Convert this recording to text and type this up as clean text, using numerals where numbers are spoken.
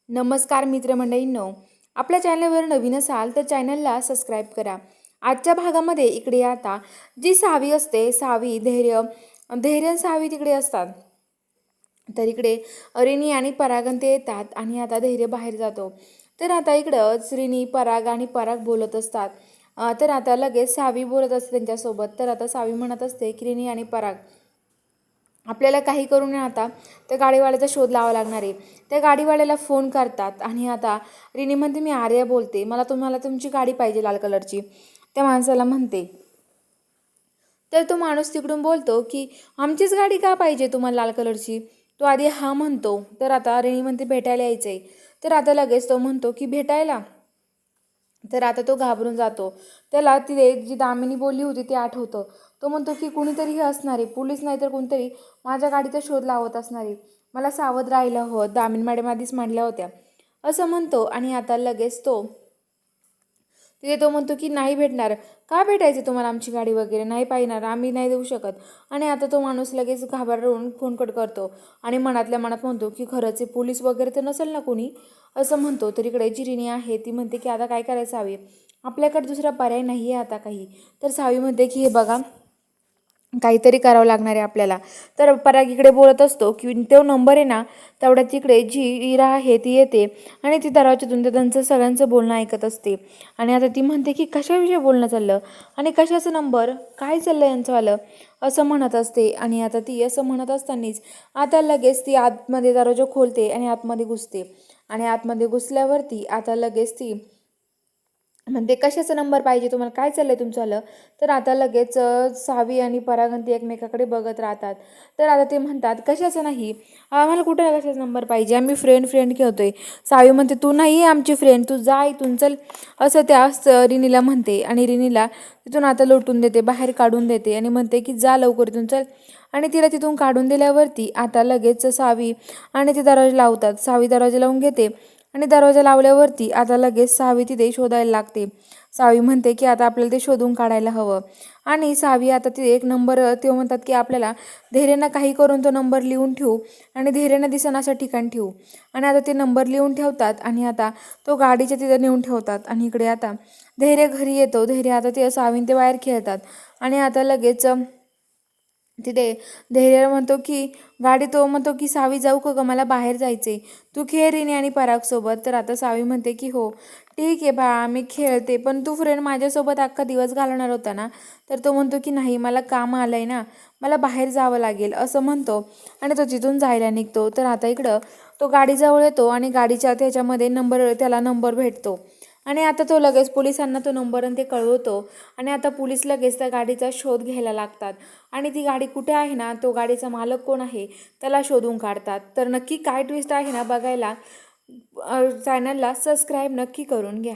नमस्कार मित्रमंडळींनो, आपल्या चॅनलवर नवीन असाल तर चॅनलला सबस्क्राईब करा। आजच्या भागामध्ये इकडे आता जी सावी असते, सावी धैर्य धैर्य सावी तिकडे असतात। तर इकडे रिनी आणि पराग ते येतात आणि आता धैर्य बाहेर जातो। तर आता इकडं रिनी पराग आणि पराग बोलत असतात। तर आता लगेच सावी बोलत असते त्यांच्यासोबत। तर आता सावी म्हणत असते की रिनी आणि पराग आपल्याला काही करू नये, आता त्या गाडीवाल्याचा शोध लावा लागणार आहे। त्या गाडीवाल्याला फोन करतात आणि आता रिनी म्हणते मी आर्या बोलते, तुम्हाला तुमची गाडी पाहिजे लाल कलरची। त्या माणसाला म्हणते, तर तो माणूस तिकडून बोलतो की आमचीच गाडी का पाहिजे तुम्हाला लाल कलरची। तो आधी हा म्हणतो। तर आता रिनी म्हणते भेटायला यायचंय। तर आता लगेच तो म्हणतो की भेटायला। तर आता तो घाबरून जातो। त्याला ती जी दामिनी बोलली होती ते आठवतं। तो म्हणतो की कुणीतरी हे असणार आहे, पोलीस नाही तर कोणतरी माझ्या गाडीचा शोध लावत असणार आहे, मला सावध राहायला हवं, दामिनी मॅडम आधीच मांडल्या होत्या असं म्हणतो। आणि आता लगेच तो म्हणतो की नाही भेटणार, का भेटायचं तुम्हाला आमची गाडी वगैरे नाही पाहिणार, आम्ही नाही देऊ शकत। आणि आता तो माणूस लगेच घाबरून फोन कट करतो आणि मनातल्या मनात म्हणतो की खरंच पोलीस वगैरे तर नसेल ना कोणी असं म्हणतो। तर इकडे जी रिनी आहे ती म्हणते की आता काय करायचं हवे, आपल्याकडे दुसरा पर्याय नाही आहे आता काही। तर सावी म्हणते की हे बघा काहीतरी करावं लागणार आहे आपल्याला। तर पराग इकडे बोलत असतो की तो नंबर आहे ना, तेवढ्या तिकडे जी इरा आहे ती येते आणि ती दरवाजातून त्यांचं सगळ्यांचं बोलणं ऐकत असते। आणि आता ती म्हणते की कशाविषयी बोलणं चाललं आणि कशाचं नंबर काय चाललं यांचंवालं असं म्हणत असते। आणि आता ती असं म्हणत असतानाच आता लगेच ती आतमध्ये दरवाजा खोलते आणि आतमध्ये घुसते। आणि आतमध्ये घुसल्यावरती आता लगेच ती म्हणते कशाचा नंबर पाहिजे तुम्हाला, काय चाललंय तुमचं। तर आता लगेच सावी आणि परागंती एकमेकाकडे बघत राहतात। तर आता ते म्हणतात कशाचं नाही, आम्हाला कुठं कशाचा नंबर पाहिजे, आम्ही फ्रेंड खेळतोय। सावी म्हणते तू नाही आमची फ्रेंड, तू जा इथून चल असं त्या रिनीला म्हणते। आणि रिनीला तिथून आता लोटून देते, बाहेर काढून देते आणि म्हणते की जा लवकर इथून चल। आणि तिला तिथून काढून दिल्यावरती आता लगेच सावी आणि ती दरवाजा लावतात। सावी दरवाजा लावून घेते आणि दरवाजा लावल्यावरती आता लगेच सावी तिथे शोधायला लागते। सावी म्हणते की आता आपल्याला ते शोधून काढायला हवं। आणि सावी आता ते एक नंबर ते म्हणतात की आपल्याला धैर्यांना काही करून तो नंबर लिहून ठेवू आणि धैर्यांना दिसेना असं ठिकाण ठेवू। आणि आता ते नंबर लिहून ठेवतात आणि आता तो गाडीच्या तिथे नेऊन ठेवतात। आणि इकडे आता धैर्य घरी येतो। धैर्य आता ते सावीन ते बाहेर खेळतात आणि आता लगेच तिथे धैर्य म्हणतो की तो म्हणतो की सावी जाऊ का ग, मला बाहेर जायचे, तू खेळ रिनी आणि पराग सोबत। तर आता सावी म्हणते की हो ठीक आहे बा मी खेळते, पण तू फ्रेंड माझ्यासोबत अख्खा दिवस घालवणार होता ना। तर तो म्हणतो की नाही मला काम आलंय ना, मला बाहेर जावं लागेल असं म्हणतो आणि तो तिथून जायला निघतो। तर आता इकडं तो गाडीजवळ येतो आणि गाडीच्या त्याच्यामध्ये त्याला नंबर भेटतो। आणि आता तो लगेच पोलिसांना तो नंबर आणि ते कळवतो। आणि आता पोलीस लगेच त्या गाडीचा शोध घ्यायला लागतात आणि ती गाडी कुठे आहे ना, तो गाडीचा मालक कोण आहे त्याला शोधून काढतात। तर नक्की काय ट्विस्ट आहे ना बघायला चॅनलला सबस्क्राईब नक्की करून घ्या।